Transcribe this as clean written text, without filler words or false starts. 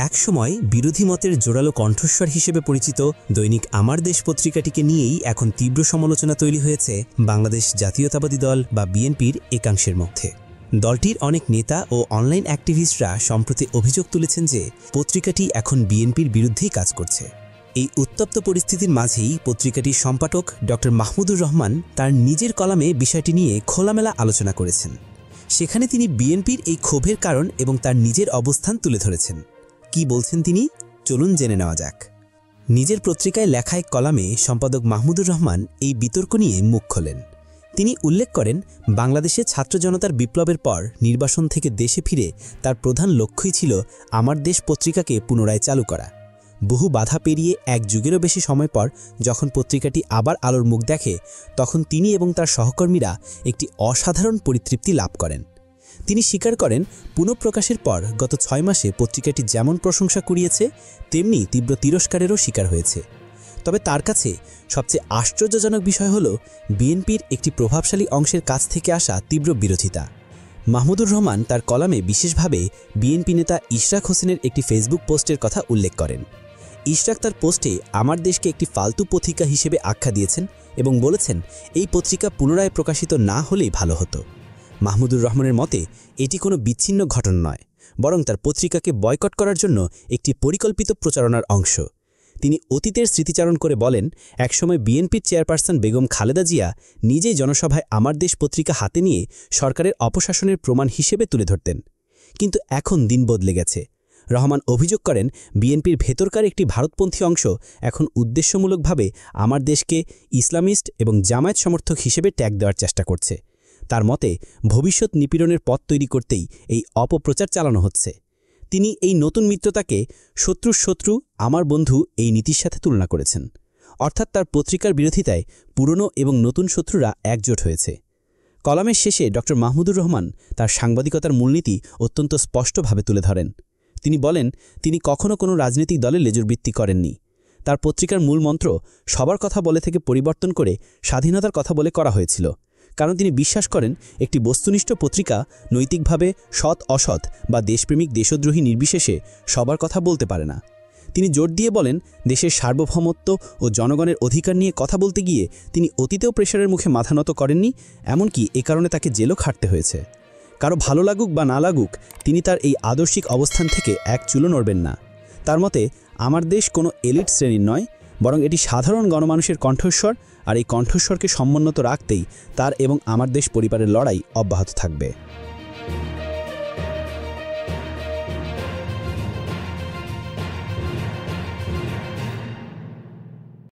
একসময় বিরোধী মতের জোরালো কণ্ঠস্বর হিসেবে পরিচিত দৈনিক আমার দেশ পত্রিকাটিকে নিয়েই এখন তীব্র সমালোচনা তৈরি হয়েছে বাংলাদেশ জাতীয়তাবাদী দল বা বিএনপির একাংশের মধ্যে। দলটির অনেক নেতা ও অনলাইন অ্যাক্টিভিস্টরা সম্প্রতি অভিযোগ তুলেছেন যে পত্রিকাটি এখন বিএনপির বিরুদ্ধেই কাজ করছে। এই উত্তপ্ত পরিস্থিতির মাঝেই পত্রিকাটির সম্পাদক ড মাহমুদুর রহমান তার নিজের কলামে বিষয়টি নিয়ে খোলামেলা আলোচনা করেছেন। সেখানে তিনি বিএনপির এই ক্ষোভের কারণ এবং তার নিজের অবস্থান তুলে ধরেছেন। কি বলছেন তিনি, চলুন জেনে নেওয়া যাক। নিজের পত্রিকায় লেখা এক কলামে সম্পাদক মাহমুদুর রহমান এই বিতর্ক নিয়ে মুখ খোলেন। তিনি উল্লেখ করেন, বাংলাদেশে ছাত্র জনতার বিপ্লবের পর নির্বাসন থেকে দেশে ফিরে তার প্রধান লক্ষ্যই ছিল আমার দেশ পত্রিকাকে পুনরায় চালু করা। বহু বাধা পেরিয়ে এক যুগেরও বেশি সময় পর যখন পত্রিকাটি আবার আলোর মুখ দেখে, তখন তিনি এবং তার সহকর্মীরা একটি অসাধারণ পরিতৃপ্তি লাভ করেন। তিনি স্বীকার করেন, পুনঃপ্রকাশের পর গত 6 মাসে পত্রিকাটি যেমন প্রশংসা কুড়িয়েছে, তেমনি তীব্র তিরস্কারেরও শিকার হয়েছে। তবে তার কাছে সবচেয়ে আশ্চর্যজনক বিষয় হল বিএনপির একটি প্রভাবশালী অংশের কাছ থেকে আসা তীব্র বিরোধিতা। মাহমুদুর রহমান তার কলামে বিশেষভাবে বিএনপি নেতা ইশরাক হোসেনের একটি ফেসবুক পোস্টের কথা উল্লেখ করেন। ইশরাক তার পোস্টে আমার দেশকে একটি ফালতু পত্রিকা হিসেবে আখ্যা দিয়েছেন এবং বলেছেন, এই পত্রিকা পুনরায় প্রকাশিত না হলেই ভালো হতো। মাহমুদুর রহমানের মতে এটি কোনো বিচ্ছিন্ন ঘটনা নয়, বরং তার পত্রিকাকে বয়কট করার জন্য একটি পরিকল্পিত প্রচারণার অংশ। তিনি অতীতের স্মৃতিচারণ করে বলেন, একসময় বিএনপির চেয়ারপারসন বেগম খালেদা জিয়া নিজেই জনসভায় আমার দেশ পত্রিকা হাতে নিয়ে সরকারের অপশাসনের প্রমাণ হিসেবে তুলে ধরতেন। কিন্তু এখন দিন বদলে গেছে। রহমান অভিযোগ করেন, বিএনপির ভেতরকার একটি ভারতপন্থী অংশ এখন উদ্দেশ্যমূলকভাবে আমার দেশকে ইসলামিস্ট এবং জামায়াত সমর্থক হিসেবে ট্যাগ দেওয়ার চেষ্টা করছে। তার মতে ভবিষ্যৎ নিপীড়নের পথ তৈরি করতেই এই অপপ্রচার চালানো হচ্ছে। তিনি এই নতুন মিত্রতাকে শত্রুর শত্রু আমার বন্ধু এই নীতির সাথে তুলনা করেছেন। অর্থাৎ তার পত্রিকার বিরোধিতায় পুরনো এবং নতুন শত্রুরা একজোট হয়েছে। কলামের শেষে ড মাহমুদুর রহমান তার সাংবাদিকতার মূলনীতি অত্যন্ত স্পষ্টভাবে তুলে ধরেন। তিনি বলেন, তিনি কখনো কোনো রাজনৈতিক দলে লেজুরবৃত্তি করেননি। তার পত্রিকার মূল মন্ত্র সবার কথা বলে থেকে পরিবর্তন করে স্বাধীনতার কথা বলে করা হয়েছিল, কারণ তিনি বিশ্বাস করেন একটি বস্তুনিষ্ঠ পত্রিকা নৈতিকভাবে সৎ অসৎ বা দেশপ্রেমিক দেশদ্রোহী নির্বিশেষে সবার কথা বলতে পারে না। তিনি জোর দিয়ে বলেন, দেশের সার্বভৌমত্ব ও জনগণের অধিকার নিয়ে কথা বলতে গিয়ে তিনি অতীতেও প্রেশারের মুখে মাথা নত করেননি, এমনকি এ কারণে তাকে জেলও খাটতে হয়েছে। কারো ভালো লাগুক বা না লাগুক, তিনি তার এই আদর্শিক অবস্থান থেকে এক চুলো নড়বেন না। তার মতে আমার দেশ কোনো এলিট শ্রেণীর নয়, বরং এটি সাধারণ গণমানুষের কণ্ঠস্বর, আর এই কণ্ঠস্বরকে সমুন্নত রাখতেই তার এবং আমার দেশ পরিবারের লড়াই অব্যাহত থাকবে।